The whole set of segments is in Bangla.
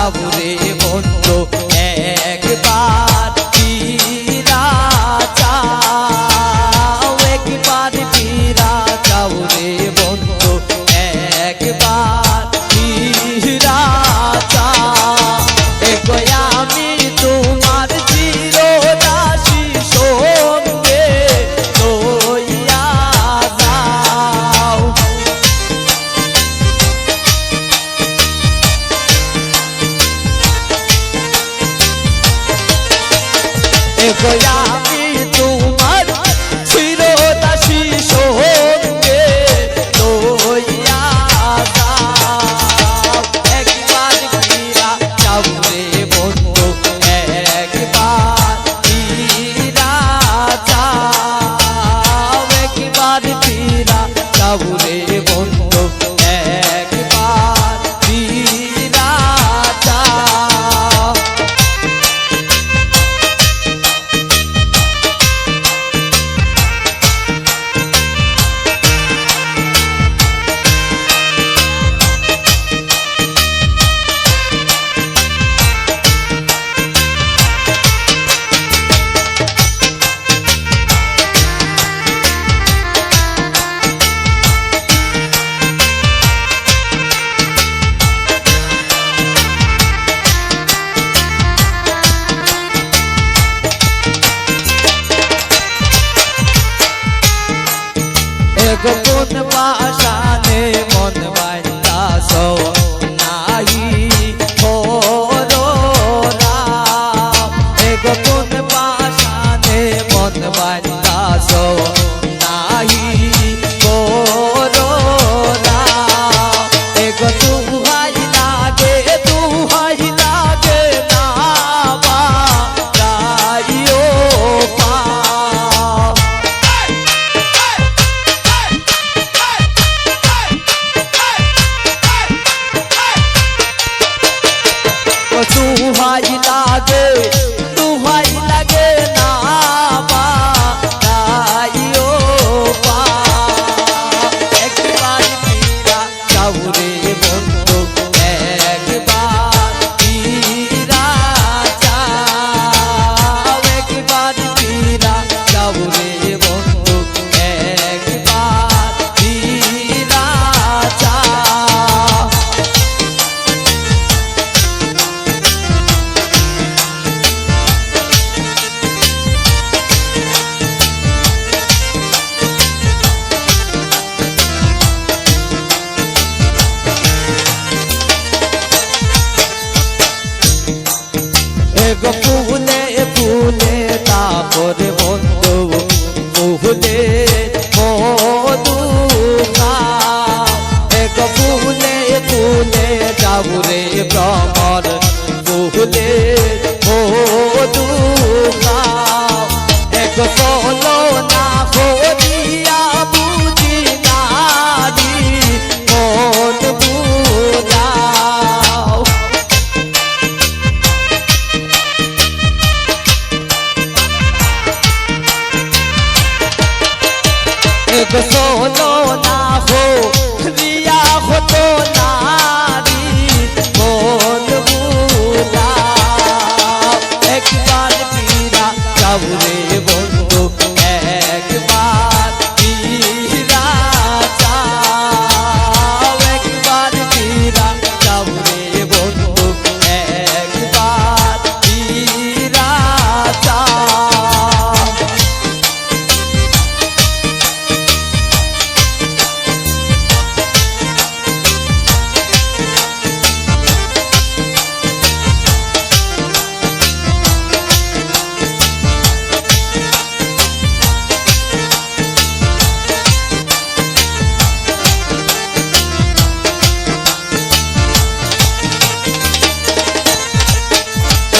যাবরে বন্ধু একবার ফিরা যাও, একবার ফিরা যাবরে বন্ধু একবার ফিরা যাও। এগো আমি তোমার চিরদাসী সঙ্গে লইয়া যাও। এগো আমি তোমার চিরদাসী সঙ্গে লইয়া যাও। একবার ফিরা যাও রে বন্ধু একবার ফিরা যাও, একবার ফিরা যাও রে বন্ধু একবার ফিরা যাও। এগো কোন বাসানে মন বাইন্দাস নাহি খোরা, এগো কোন বাসানে মন বাইন্দাস নাহি খোরা। এগো দুহাই লাগে দুহাই লাগে না বা যাইও পা। দুহাই লাগে দুহাই লাগে না বা যাইও পা। একবার ফিরা যাও রে বন্ধু একবার ফিরা যাও, একবার ফিরা যাও রে বন্ধু একবার ফিরা যাও। এগো ফুলে ফুলে তাপর বন্ধু ফুলে মধু খাও। এগো ফুলে ফুলে যাবরে ভ্রমর ফুলে মধু খাও। এগো চলো না করিয়া বুঝি নারী মন বুলাও। এগো চলো না হো রিয়া হতো নারী মন বুলাও। একবার ফিরা যাও রে বন্ধু একবার ফিরা যাও, একবার ফিরা যাও রে বন্ধু একবার ফিরা যাও।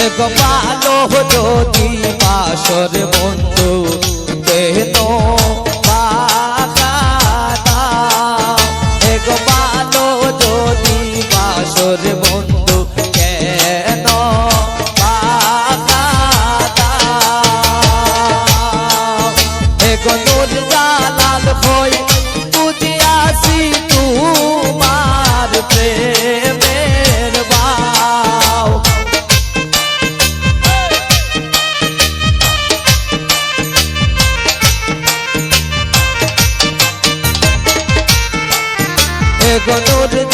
এগো ভালো যদি বাসর বন্ধু কেন বাগাতা। এগো ভালো যদি বাসর বন্ধু কেন বাগাতা। এগো নূর জালাল হই বুঝিয়াছি তোমার প্রেমের ভাও। এগো নূর